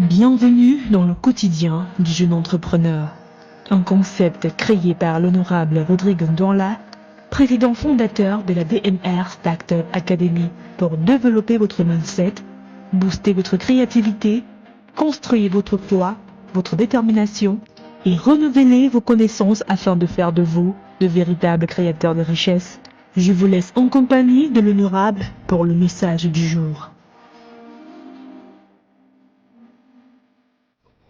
Bienvenue dans le quotidien du jeune entrepreneur. Un concept créé par l'honorable Rodrigue Ndonla, président fondateur de la DMR Startup Academy, pour développer votre mindset, booster votre créativité, construire votre foi, votre détermination et renouveler vos connaissances afin de faire de vous de véritables créateurs de richesse. Je vous laisse en compagnie de l'honorable pour le message du jour.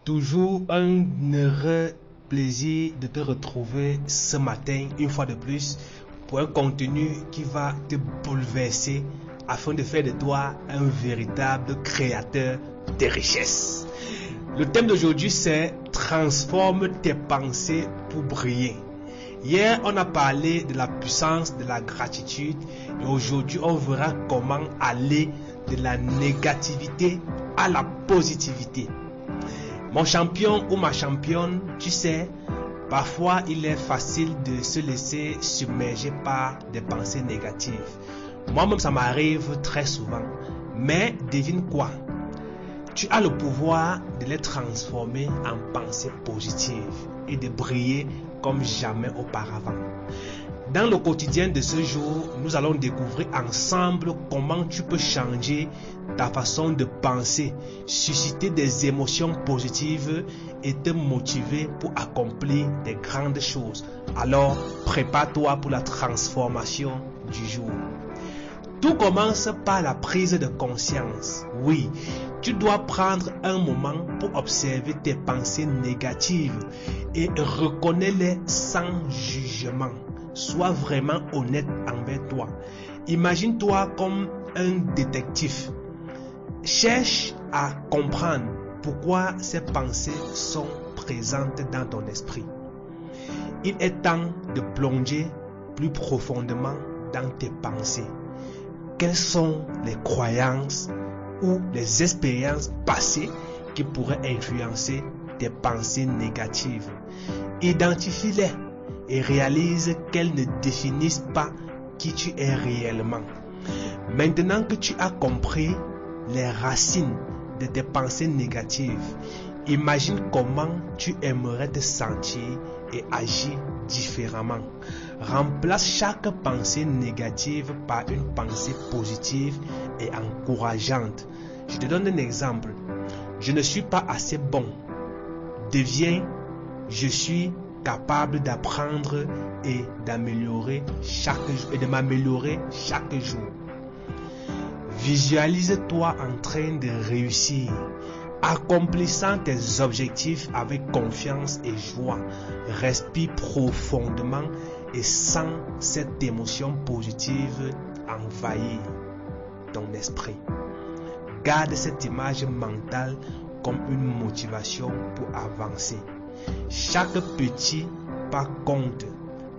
Toujours un heureux plaisir de te retrouver ce matin, une fois de plus, pour un contenu qui va te bouleverser afin de faire de toi un véritable créateur de richesse. Le thème d'aujourd'hui, c'est « Transforme tes pensées pour briller ». Hier, on a parlé de la puissance de la gratitude et aujourd'hui, on verra comment aller de la négativité à la positivité. Mon champion ou ma championne, tu sais, parfois il est facile de se laisser submerger par des pensées négatives. Moi-même, ça m'arrive très souvent. Mais devine quoi? Tu as le pouvoir de les transformer en pensées positives et de briller comme jamais auparavant. Dans le quotidien de ce jour, nous allons découvrir ensemble comment tu peux changer ta façon de penser, susciter des émotions positives et te motiver pour accomplir des grandes choses. Alors, prépare-toi pour la transformation du jour. Tout commence par la prise de conscience. Oui, tu dois prendre un moment pour observer tes pensées négatives et reconnaître-les sans jugement. Sois vraiment honnête envers toi. Imagine-toi comme un détective. Cherche à comprendre pourquoi ces pensées sont présentes dans ton esprit. Il est temps de plonger plus profondément dans tes pensées. Quelles sont les croyances ou les expériences passées qui pourraient influencer tes pensées négatives? Identifie-les et réalise qu'elles ne définissent pas qui tu es réellement. Maintenant que tu as compris les racines de tes pensées négatives, imagine comment tu aimerais te sentir et agir différemment. Remplace chaque pensée négative par une pensée positive et encourageante. Je te donne un exemple. Je ne suis pas assez bon. Deviens, je suis capable d'apprendre et d'améliorer chaque jour et de m'améliorer chaque jour. Visualise-toi en train de réussir, accomplissant tes objectifs avec confiance et joie. Respire profondément et sens cette émotion positive envahir ton esprit. Garde cette image mentale comme une motivation pour avancer. Chaque petit pas compte,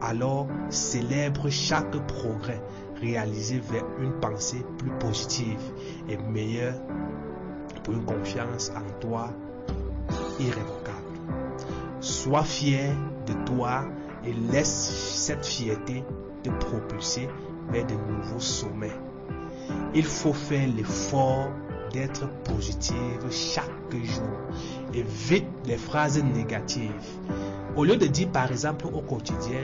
alors célèbre chaque progrès réalisé vers une pensée plus positive et meilleure pour une confiance en toi irrévocable. Sois fier de toi et laisse cette fierté te propulser vers de nouveaux sommets. Il faut faire l'effort d'être positive chaque jour. Évite les phrases négatives. Au lieu de dire par exemple au quotidien,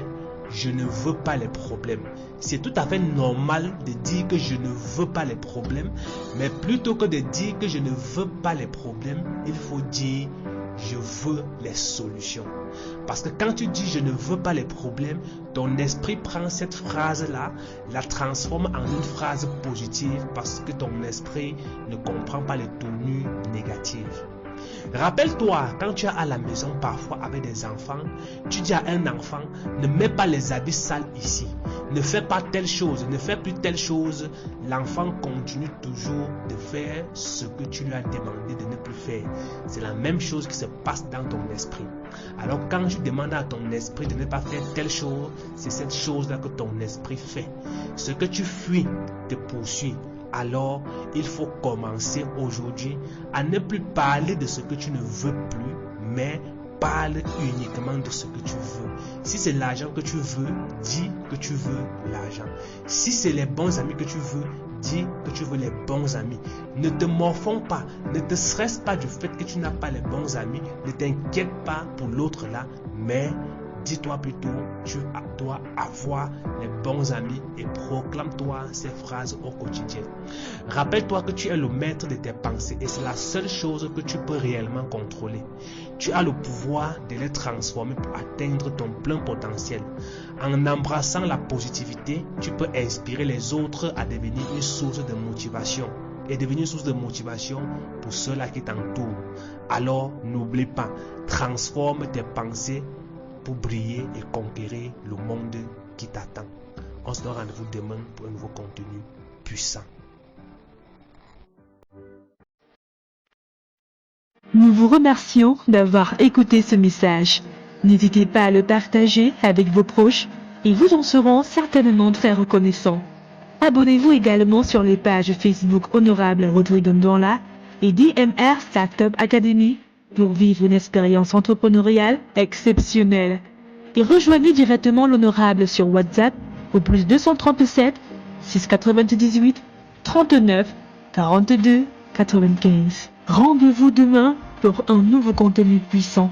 je ne veux pas les problèmes. C'est tout à fait normal de dire que je ne veux pas les problèmes, mais plutôt que de dire que je ne veux pas les problèmes, il faut dire je veux les solutions. Parce que quand tu dis je ne veux pas les problèmes, ton esprit prend cette phrase-là, la transforme en une phrase positive parce que ton esprit ne comprend pas les tournures négatives. Rappelle-toi, quand tu es à la maison parfois avec des enfants, tu dis à un enfant, ne mets pas les habits sales ici, ne fais pas telle chose, ne fais plus telle chose. L'enfant continue toujours de faire ce que tu lui as demandé de ne plus faire. C'est la même chose qui se passe dans ton esprit. Alors quand tu demandes à ton esprit de ne pas faire telle chose, c'est cette chose-là que ton esprit fait. Ce que tu fuis te poursuit. Alors, il faut commencer aujourd'hui à ne plus parler de ce que tu ne veux plus, mais parle uniquement de ce que tu veux. Si c'est l'argent que tu veux, dis que tu veux l'argent. Si c'est les bons amis que tu veux, dis que tu veux les bons amis. Ne te morfonds pas, ne te stresse pas du fait que tu n'as pas les bons amis, ne t'inquiète pas pour l'autre là, mais dis-toi plutôt, tu dois avoir les bons amis et proclame-toi ces phrases au quotidien. Rappelle-toi que tu es le maître de tes pensées et c'est la seule chose que tu peux réellement contrôler. Tu as le pouvoir de les transformer pour atteindre ton plein potentiel. En embrassant la positivité, tu peux inspirer les autres à devenir une source de motivation et devenir une source de motivation pour ceux-là qui t'entourent. Alors, n'oublie pas, transforme tes pensées pour briller et conquérir le monde qui t'attend. On se donne rendez-vous demain pour un nouveau contenu puissant. Nous vous remercions d'avoir écouté ce message. N'hésitez pas à le partager avec vos proches et vous en serons certainement très reconnaissants. Abonnez-vous également sur les pages Facebook Honorable Rodrigue Ndonla et DMR Startup Academy pour vivre une expérience entrepreneuriale exceptionnelle. Et rejoignez directement l'Honorable sur WhatsApp au plus 237 698 39 42 95. Rendez-vous demain pour un nouveau contenu puissant.